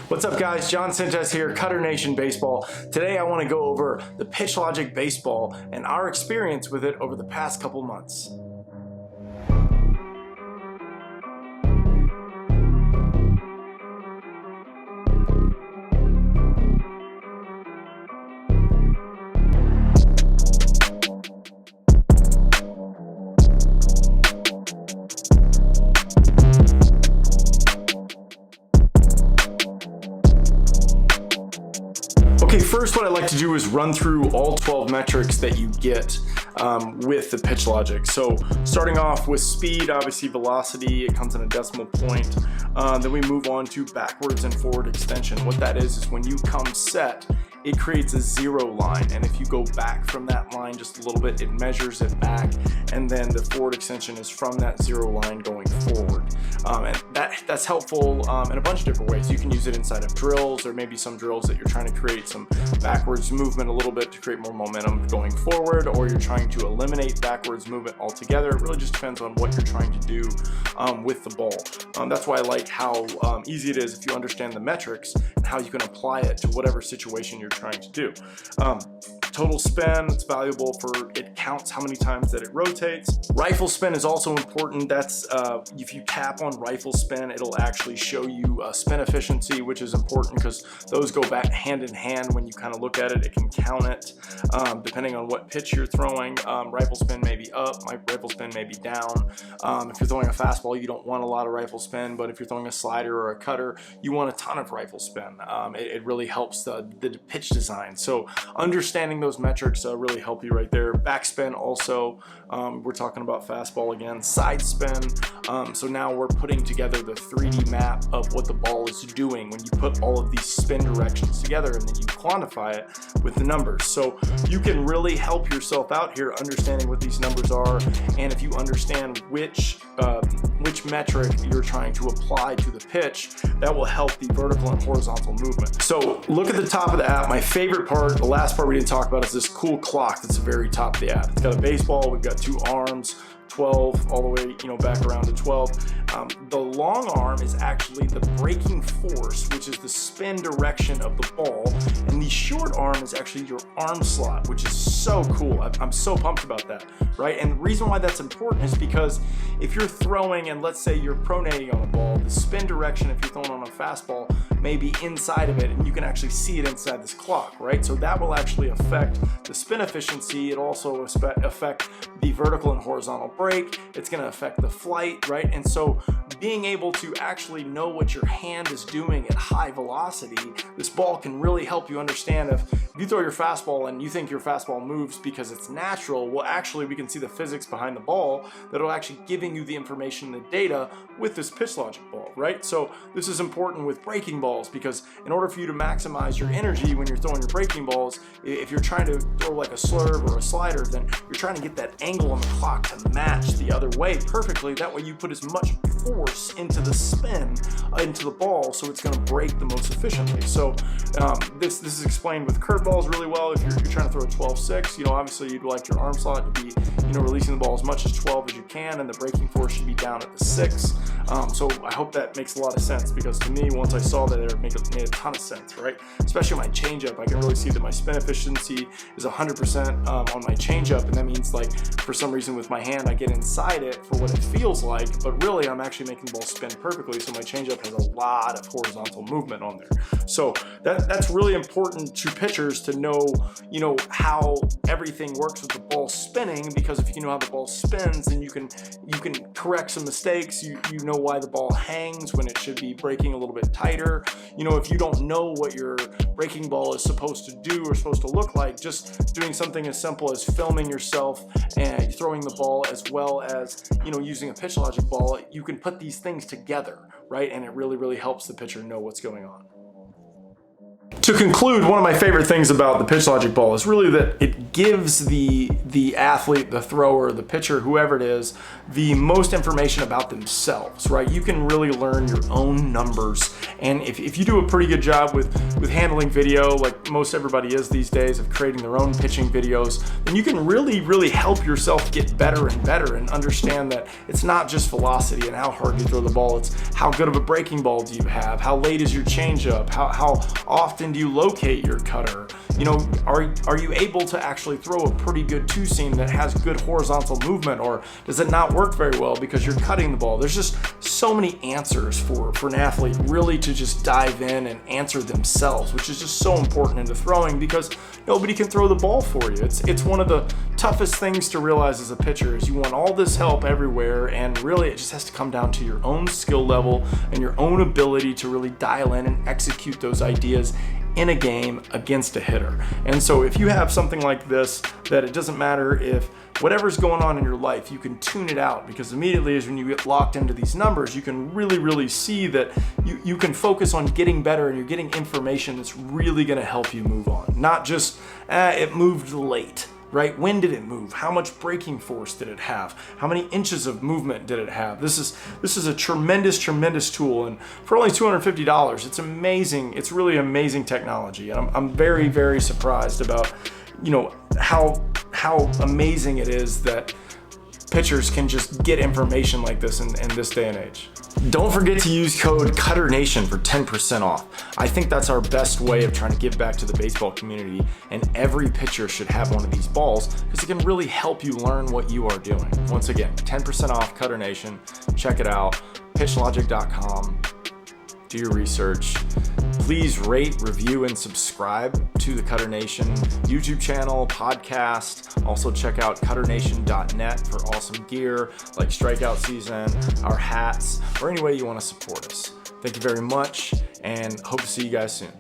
What's up guys, John Sanchez here, Cutternation Baseball. Today I want to go over the PitchLogic Baseball and our experience with it over the past couple months. Okay, first what I like to do is run through all 12 metrics that you get with the PitchLogic. So starting off with speed, obviously velocity, it comes in a decimal point. Then we move on to backwards and forward extension. What that is when you come set, it creates a zero line, and if you go back from that line just a little bit, it measures it back, and then the forward extension is from that zero line going forward. And that's helpful in a bunch of different ways. You can use it inside of drills, or maybe some drills that you're trying to create some backwards movement a little bit to create more momentum going forward, or you're trying to eliminate backwards movement altogether. It really just depends on what you're trying to do with the ball. That's why I like how easy it is if you understand the metrics and how you can apply it to whatever situation you're trying to do. Total spin, it's valuable for, it counts how many times that it rotates. Rifle spin is also important. That's if you tap on rifle spin, it'll actually show you spin efficiency, which is important because those go back hand in hand. When you kind of look at it, it can count it depending on what pitch you're throwing. Rifle spin may be up, rifle spin may be down. If you're throwing a fastball, you don't want a lot of rifle spin, but if you're throwing a slider or a cutter, you want a ton of rifle spin. It really helps the pitch design. So understanding those metrics really help you right there. Backspin also, we're talking about fastball again. Side spin, so now we're putting together the 3D map of what the ball is doing when you put all of these spin directions together, and then you quantify it with the numbers. So you can really help yourself out here understanding what these numbers are, and if you understand which metric you're trying to apply to the pitch, that will help the vertical and horizontal movement. So look at the top of the app. My favorite part, the last part we didn't talk about, is this cool clock that's the very top of the app. It's got a baseball, we've got two arms, 12 all the way, back around to 12. The long arm is actually the braking force, which is the spin direction of the ball, and the short arm is actually your arm slot, which is so cool. I'm so pumped about that, right? And the reason why that's important is because if you're throwing, and let's say you're pronating on a ball, the spin direction, if you're throwing on a fastball, may be inside of it, and you can actually see it inside this clock, right? So that will actually affect the spin efficiency. It also affect the vertical and horizontal break. It's going to affect the flight, right? And so being able to actually know what your hand is doing at high velocity, this ball can really help you understand if you throw your fastball and you think your fastball moves because it's natural. Well, actually we can see the physics behind the ball that'll actually giving you the information and the data with this PitchLogic ball, right? So this is important with breaking balls, because in order for you to maximize your energy when you're throwing your breaking balls, if you're trying to throw like a slurve or a slider, then you're trying to get that angle on the clock to match the other way perfectly. That way you put as much force into the spin into the ball, so it's going to break the most efficiently. So this is explained with curveballs really well. If you're trying to throw a 12-6, obviously you'd like your arm slot to be releasing the ball as much as 12 as you can, and the braking force should be down at the 6. So I hope that makes a lot of sense, because to me, once I saw that, it made a ton of sense, right? Especially my changeup, I can really see that my spin efficiency is 100% on my changeup, and that means, like, for some reason with my hand I get inside it for what it feels like, but really I'm actually making the ball spin perfectly, so my changeup has a lot of horizontal movement on there. So that's really important to pitchers to know, how everything works with the ball spinning, because if you know how the ball spins, then you can correct some mistakes. You know why the ball hangs when it should be breaking a little bit tighter. If you don't know what your breaking ball is supposed to do or supposed to look like, just doing something as simple as filming yourself and throwing the ball, as well as using a PitchLogic ball, you can put these things together, right? And it really helps the pitcher know what's going on. To conclude, one of my favorite things about the PitchLogic ball is really that it gives the athlete, the thrower, the pitcher, whoever it is, the most information about themselves, right? You can really learn your own numbers. And if you do a pretty good job with handling video, like most everybody is these days, of creating their own pitching videos, then you can really help yourself get better and better and understand that it's not just velocity and how hard you throw the ball, it's how good of a breaking ball do you have, how late is your changeup, how often do you locate your cutter, you know, are you able to actually throw a pretty good two-seam that has good horizontal movement, or does it not work very well because you're cutting the ball? There's just so many answers for an athlete really to just dive in and answer themselves, which is just so important into throwing, because nobody can throw the ball for you. It's one of the toughest things to realize as a pitcher is you want all this help everywhere, and really it just has to come down to your own skill level and your own ability to really dial in and execute those ideas in a game against a hitter. And so if you have something like this, that it doesn't matter if whatever's going on in your life, you can tune it out, because immediately as when you get locked into these numbers, you can really see that you can focus on getting better, and you're getting information that's really going to help you move on. Not just, it moved late. Right? When did it move? How much braking force did it have? How many inches of movement did it have? This is a tremendous tool, and for only $250, it's amazing. It's really amazing technology, and I'm very surprised about, you know, how amazing it is that pitchers can just get information like this in this day and age. Don't forget to use code Cutternation for 10% off. I think that's our best way of trying to give back to the baseball community, and every pitcher should have one of these balls because it can really help you learn what you are doing. Once again, 10% off Cutternation. Check it out, PitchLogic.com. Do your research. Please rate, review, and subscribe to the Cutternation YouTube channel, podcast. Also check out Cutternation.net for awesome gear like Strikeout Season, our hats, or any way you want to support us. Thank you very much, and hope to see you guys soon.